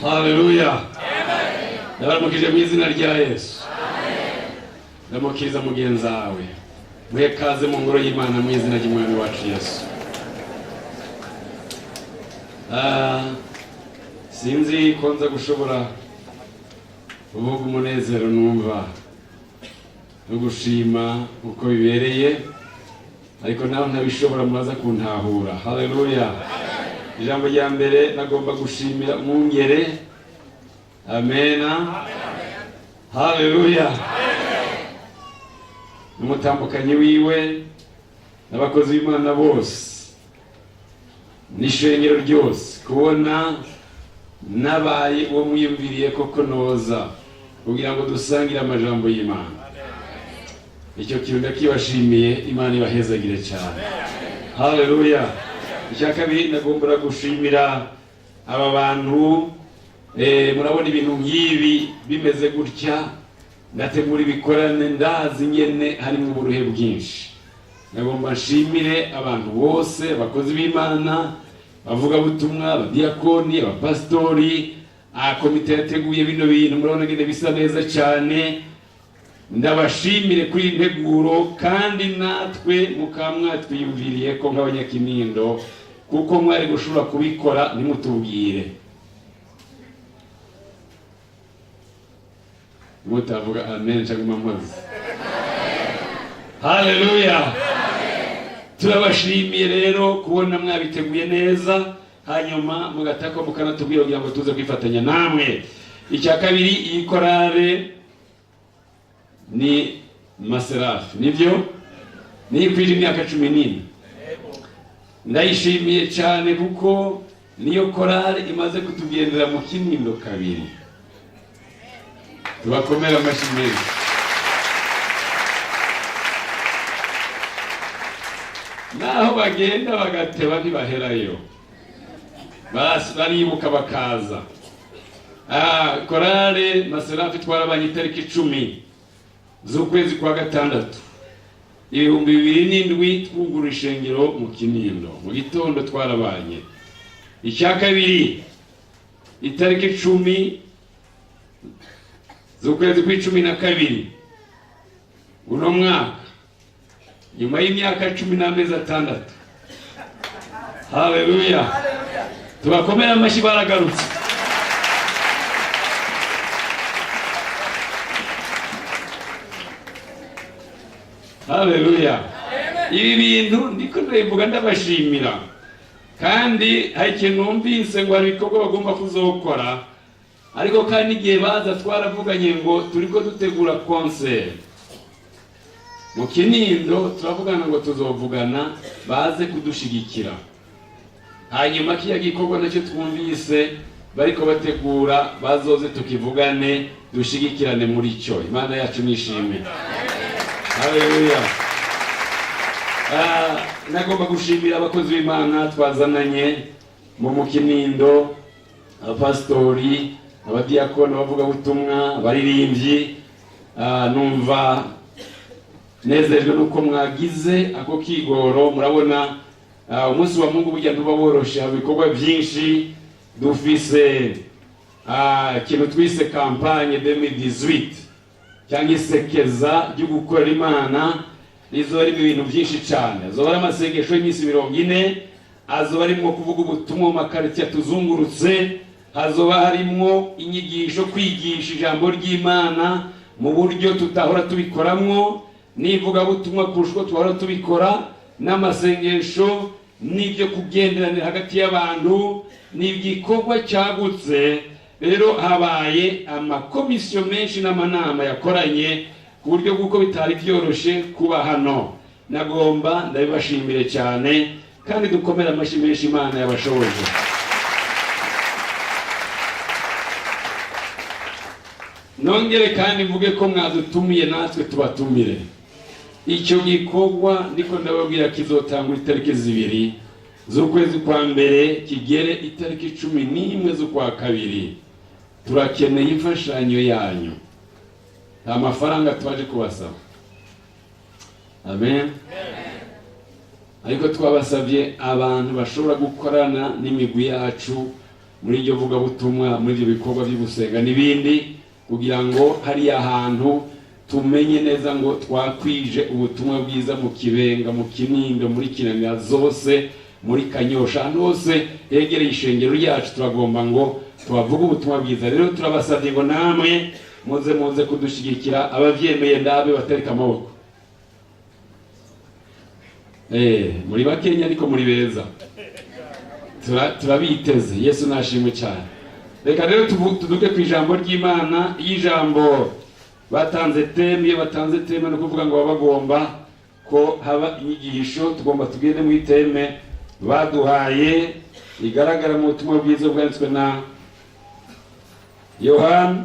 Haleluya. Ndabaramukije mu izina rya Yesu. Ndamukiriza mugenzi wawe. Muhe kaze mu ngoro y'Imana mu izina ry'Umwami wacu Yesu. Sinzi ko nza gushobora kuvuga umunezero numva no gushima uko bibereye, ariko nawe ntabishobora muraza kuntahura. Haleluya. Ijambo rya mbere nagomba gushimira umwungere. Amena. Haleluya. N'umutambukanyi wiwe n'abakozi b'Imana bose n'ishengero ryose kubona nabaye uwo mwiyumviriye koko noza kugira ngo dusangire amajambo y'Imana. Icyo kintu ndakibashimiye, Imana ibahezagire cyane. Haleluya. Icya kabiri nagombora gushimira aba bantu, murabona ibintu nk'ibi bimeze gutya, ndategura ibikorane ndazi nyene harimo uburuhe bwinshi. Nagomba nshimire abantu bose, abakozi b'Imana, bavuga butumwa, abadiyakoni, abapastori, komite yateguye bino bintu, murabona ngene bisa neza cyane. Ndabashimire kuri integuro, kandi natwe mukamwa twiyumviriye ko nk'abanyakinindo, kuko mwari gushobora kubikora nimutubwire. Mutavuga amen cyangwa mwamuzi. Haleluya. Turabashimiye rero kubona mwabiteguye neza, hanyuma mugatako mukanatubwira kugira ngo tuze kwifatanya namwe. Icya kabiri, iyi korale ni Maserafi, nibyo? Ni kwije imyaka 14. Ndayishimiye cyane kuko niyo korale imaze kutugendera mu Kinindo kabiri. Tubakomera amashyi. Naho bagenda bagateba ntibaherayo, baribuka bakaza. Korale Maserafi twarabanye itariki 10 z'ukwezi kwa gatandatu 2007 twugura ishengero mu Kinindo, mu gitondo twarabanye. Icya kabiri, itariki 10 z'ukwezi kwa 12 uno mwaka, nyuma y'imyaka 10 n'amezi 6. Haleluya. Tubakomera amashyi, baragarutse. Haleluya. Ibi bintu ndiko ndabivuga ndabashimira, kandi hari ikintu numvise ngo hari ibikorwa bagomba kuzokora, ariko kandi igihe baza twaravuganye ngo turiko dutegura concert mu Kinindo. Turavugana ngo tuzovugana baze kudushigikira, hanyuma kiya gikorwa nacyo twumvise bariko bategura bazoze tukivugane dushigikirane muri cyo. Imana yacu nishimye. Haleluya. Nagomba gushimira abakozi b'Imana twazananye mu Kinindo, abapastori, abadiyakoni, abavuga butumwa, abaririmbyi. Numva nezejwe nuko mwagize ako kigoro. Murabona umunsi wa Mungu burya ntuba woroshe, ibikorwa byinshi dufise. Ikintu twise campagne 2018 cyangwa isekeza ryo gukorera Imana, rizoba ririmo ibintu byinshi cyane. Azoba ari amasengesho y'iminsi 40, azoba arimo kuvuga ubutumwa mu makaritiya tuzungurutse, hazoba harimo inyigisho, kwigisha ijambo ry'Imana mu buryo tutahora tubikoramo, nivuga butumwa kurusha uko twahora tubikora, n'amasengesho, n'ibyo kugenderanira hagati y'abantu. N'igikorwa cyagutse. Rero habaye amakomisiyo menshi n'amanama yakoranye ku buryo bw'uko bitari byoroshe kuba hano. Nagomba ndabibashimire cyane, kandi dukomera amashyi menshi Imana yabashoboje. Nongere kandi mvuge ko mwadutumiye, natwe tubatumire. Icyo gikorwa ndiko ndababwira kizotangura itariki 2 z'ukwezi kwa mbere kigere itariki 11 z'ukwa kabiri. Turakeneye imfashanyo yanyu, nta mafaranga twaje kubasaba. Amen. Ariko twabasabye abantu bashobora gukorana n'imigwi yacu muri iryo vugabutumwa, muri ibyo bikorwa byo gusenga n'ibindi, kugira ngo hariya hantu tumenye neza ngo twakwije ubutumwa bwiza mu Kibenga, mu Kinindo, muri Kinanira zose, muri Kanyosha, ahantu hose hegereye ishengero ryacu turagomba ngo tubavuge ubutumwa bwiza. Rero turabasabye ngo namwe muze kudushigikira, abavyemeye ndabe batereka amaboko. Muri bakenya ariko muri beza, turabiteze. Yesu nashimwe cyane. Reka rero tuduke ku ijambo ry'Imana. Ijambo batanze teme no kuvuga ngo bagomba ko haba inyigisho, tugomba tugende mu iteme baduhaye igaragara mu butumwa bwiza bwanditswe na Yohana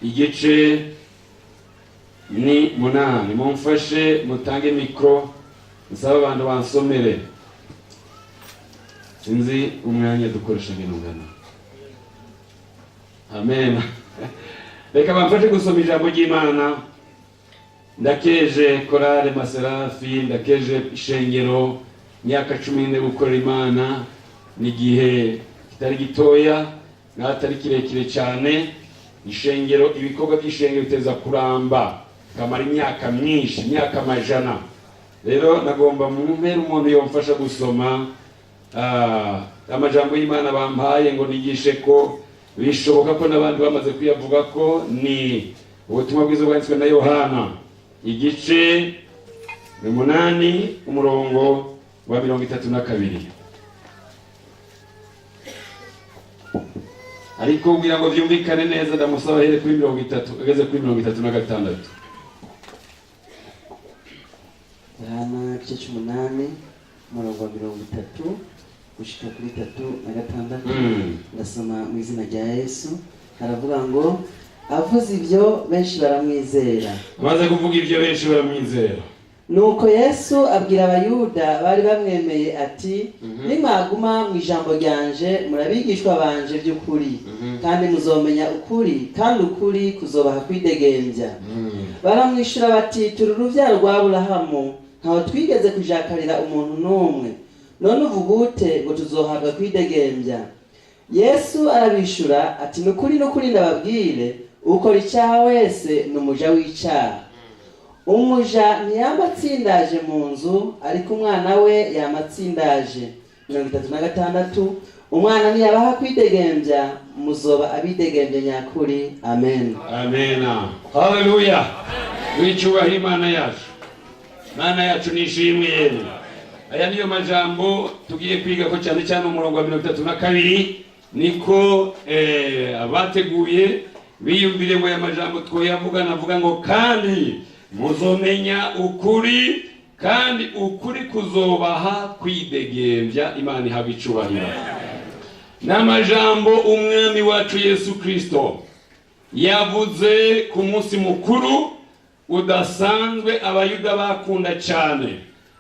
igice ni 8. Mumfashe mutange mikro, nsaba abantu bansomere, sinzi umwanya dukoresha ngana. Amen. Reka bamfashe gusoma ijambo ry'Imana. Ndakeje korale Maserafi, ndakeje ishengero myaka 14 gukorera Imana, n'igihe kitari gitoya n'atari kirekire cyane. Ishengero, ibikorwa by'ishengero biteza kuramba kamara imyaka myinshi, imyaka amajana. Rero nagomba mumpera umuntu yomfasha gusoma amajambo y'Imana bampaye ngo nigishe ko bishoboka ko n'abandi bamaze kuyavuga ko ni ubutumwa bwiza bwanditswe na Yohana igice 8 umurongo wa 32. Ariko kugira ngo vyumvikane neza ndamusaba here kuri 30 ageze kuri 36. Yohana igice 8 umurongo wa 33 gushika kuri 36. Ndasoma mu izina rya Yesu. Haravuga ngo avuze ibyo benshi baramwizera. Amaze kuvuga ibyo benshi baramwizera. Nuko Yesu abwira abayuda bari bamwemeye ati nimwaguma mu ijambo ryanje murabigishwa banje by'ukuri, kandi muzomenya ukuri, kandi ukuri kuzobaha kwidegembya. Baramwishura bati turi uruvyaro rwa Aburahamu, ntaho twigeze kujakarira umuntu n'umwe, none uvuga ute ngo tuzohabwa kwidegembya? Yesu arabishura ati nukuri ndababwire, ukora icyaha wese n'umuja w'icyaha. Umuja ntiyamatsindaje mu nzu, ariko umwana we yamatsindaje. 36. Umwana niyabaha kwidegembya, muzoba abidegembye nyakuri. Amen. Amen. Haleluya. Wicyubahira Imana yacu. Imana yacu nishimwe yene. Aya niyo majambo tugiye kwiga ko cyane cyane umurongo wa 32 niko abateguye biyumvire ngo aya majambo twoyavuga, navuga ngo kandi muzomenya ukuri, kandi ukuri kuzobaha kwidegembya. Imana ihabwe icubahiro. N'amajambo umwami wacu Yesu Kristo yavuze ku munsi mukuru udasanzwe abayuda bakunda cyane,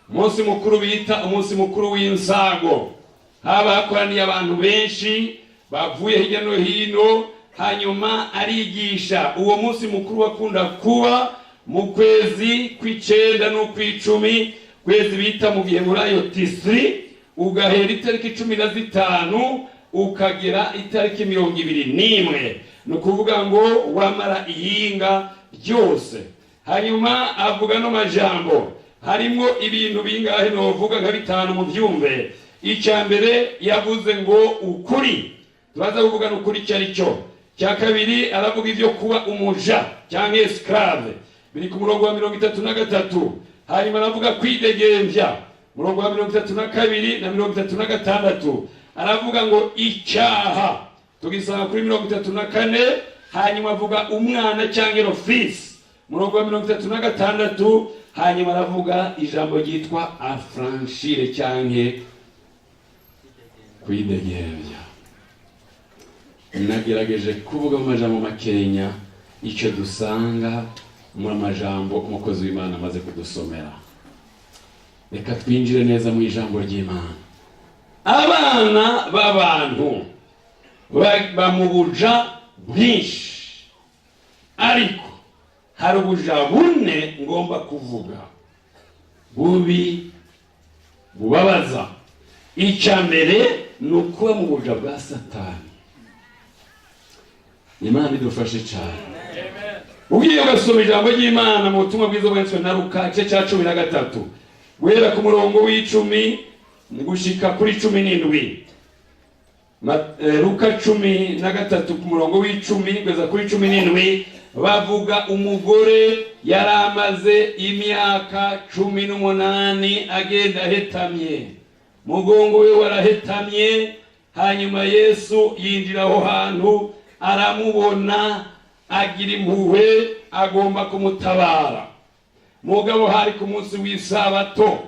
umunsi mukuru bita umunsi mukuru w'insago. Haba hakoraniye abantu benshi bavuye hirya no hino, hanyuma arigisha. Uwo munsi mukuru wakunda kuba mu kwezi kw'icenda no kw'icumi, kwezi bita mu giheburayo Tisri, ugahera itariki 15 ukagera itariki 21. Ni ukuvuga ngo wamara iyinga ryose. Hanyuma avuga no majambo, harimo ibintu bingahe novuga nka 5 mu byumve. Icya mbere yavuze ngo ukuri, turaza kuvuga n'ukuri cyari cyo. Cya kabiri aravuga ibyo kuba umuja cyangwa esclave, biri ku murongo wa 33. Hanyuma aravuga kwidegembya, murongo wa 32 na 36. Aravuga ngo icyaha, tugisanga kuri 34. Hanyuma avuga umwana cyangwa office, murongo wa 36. Hanyuma aravuga ijambo ryitwa affranchire cyangwa kwidegembya. Nagerageje kuvuga mu majambo makenya icyo dusanga mu majambo umukozi w'Imana amaze kudusomera. Reka twinjire neza mu ijambo ry'Imana. Abana b'abantu bamubuja bwinshi, ariko hari ubuja bune ngomba kuvuga bubi bubabaza. icya mbere ni ukuba mu buja bwa Satani. Imana idufashe cyane. Ugiye ugasoma ijambo ry'Imana mu butumwa bwiza bwanditswe na Luka igice cya 13 guhera ku murongo w'10 gushika kuri 17. Luka 13 ku murongo w'10 kugeza kuri 17 bavuga umugore yaramaze imyaka 18 agenda ahetamye, mugongo we warahetamye. Hanyuma Yesu yinjira aho hantu aramubona, agira impuhwe, agomba kumutabara. Mugabo hari ku munsi w'isabato,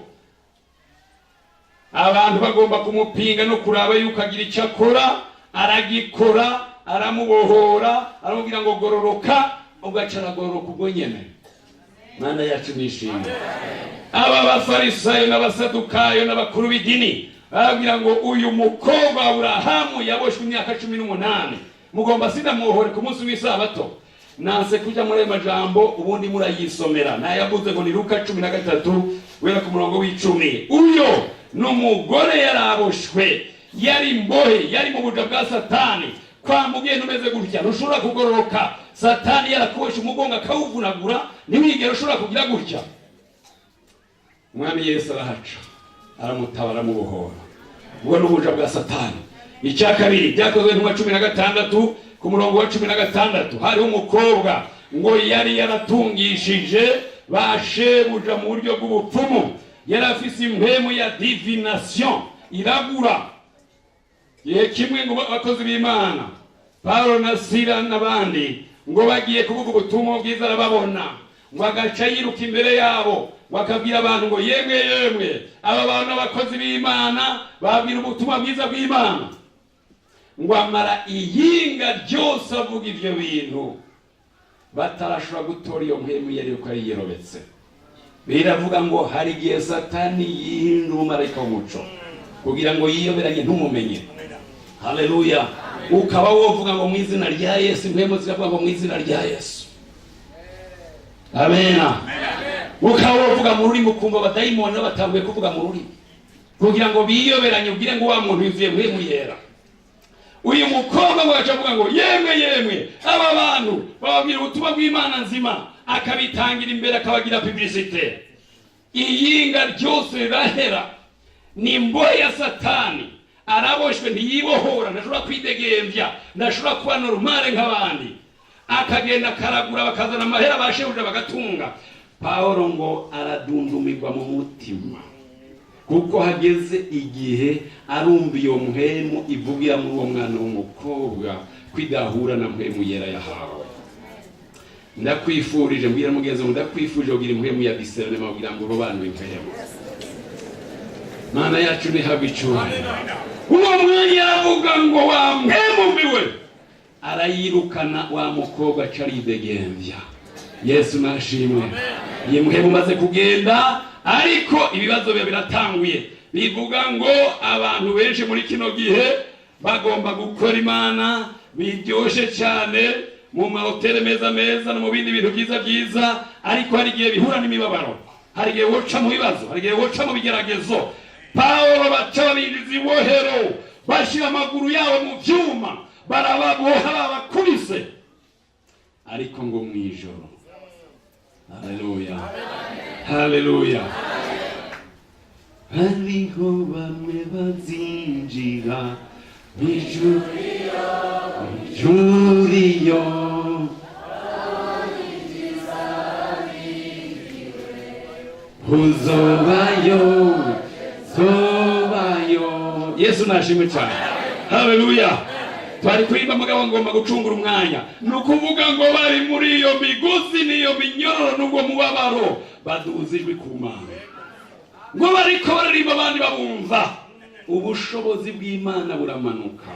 abantu bagomba kumupinga no kuraba yuko agira icyo akora. Aragikora, aramubohora, aramubwira ngo gororoka, ugaca aragororoka ubwo nyene. Mana yacu nishimye. Aba bafarisayo n'abasadukayo n'abakuru b'idini barabwira ngo uyu mukobwa wa Aburahamu yaboshwe imyaka 18, mugomba sindamuhore ku munsi w'isabato. Nanse kujya muri majambo, ubundi murayisomera. Nayavuze ngo ni Luka 13 wera ku murongo w'10. Uyo n'umugore yaraboshwe, yari imbohe, yari mu buja bwa Satani. Kwa mugenda umeze gutya rushobora kugororoka. Satani yarakubosha umugongo akawuvunagura, ntiwigere ushobora kugira gutya. Umwami Yesu arahaca, aramutabara, aramubohora. Ubwo n'ubuja bwa Satani. Icya kabiri byakozwe nka 16 ku murongo wa 16 hari umukobwa ngo yari yaratungishije bashebuja mu buryo bw'ubupfumu, yari afise impemu ya divination iragura. Ye kimwe ngo bakozi b'Imana Paulo na Sila n'abandi ngo bagiye kuvuga ubutumwa bwiza, arababona ngo agaca yiruka imbere yabo, bakabwira abantu ngo yemwe aba bantu abakozi b'Imana babwira ubutumwa bwiza bw'Imana. Ngo amara iyinga ryose avuga ivyo bintu, batarashobora gutora iyo mpemu yari uko ari yerobetse. Biravuga ngo hari igihe Satani yihindura umumarayika w'umuco kugira ngo yiyoberanye ntumumenye. Haleluya. Ukaba wovuga ngo mu izina rya Yesu, impemu ziravuga ngo mu izina rya Yesu. Amena. Ukaba wovuga mu rurimi ukumva abadayimoni batanguye kuvuga mu rurimi kugira ngo biyoberanye, ubwire ngo wa muntu yuzuye mpemu yera. Uyu mukobwa ngo acavuga ngo yemwe aba bantu bababwira ubutumwa bw'Imana nzima, akabitangira imbere, akabagira publicité. Iyinga ryose rirahera. Ni imbohe ya Satani, araboshwe, ntiyibohora, ntashobora kwidegemvya, ntashobora kuba normale nk'abandi. Akagenda karagura, bakazana amahera bashebuja bagatunga. Paulo ngo aradundumirwa mu mutima, kuko hageze igihe arumva iyo mpemu ivugira muri uwo mwana w'umukobwa kwidahura na mpemu yera yahawe. Ndakwifurije, mbwira mugenzi, ndakwifurije kugira impemu ya discernement, kugira ngo urobanure impemu. Mana yacu ni habicyubahiro. Uwo mwanya aravuga ngo wa mpemu mbiwe, arayirukana wa mukobwa caridegembya. Yesu nashimwe. Iyi mpemu maze kugenda, ariko ibibazo biratanguye. Bivuga ngo abantu benshi muri kino gihe bagomba gukora Imana biryoshe cyane mu mahoteli meza no mu bindi bintu byiza, ariko hari igihe bihura n'imibabaro, hari igihe woca mu bibazo, hari igihe woca mu bigeragezo. Paulo baca babinjiza ibohero, bashira amaguru yabo mu byuma, barababoha babakubise, ariko ngo mu ijoro. Haleluya. Haleluya. Hariho bamwe bazinjira ijuriyo uzobayo. Yesu nashimwe cyane. Haleluya. Twari kurimba mugabo ngomba gucungura umwanya, nukuvuga ngo bari muri iyo migozi niyo minyororo n'ubwo mubabaro baduzijwe ku Mana, ngo bariko baririmba abandi babumva, ubushobozi bw'Imana buramanuka.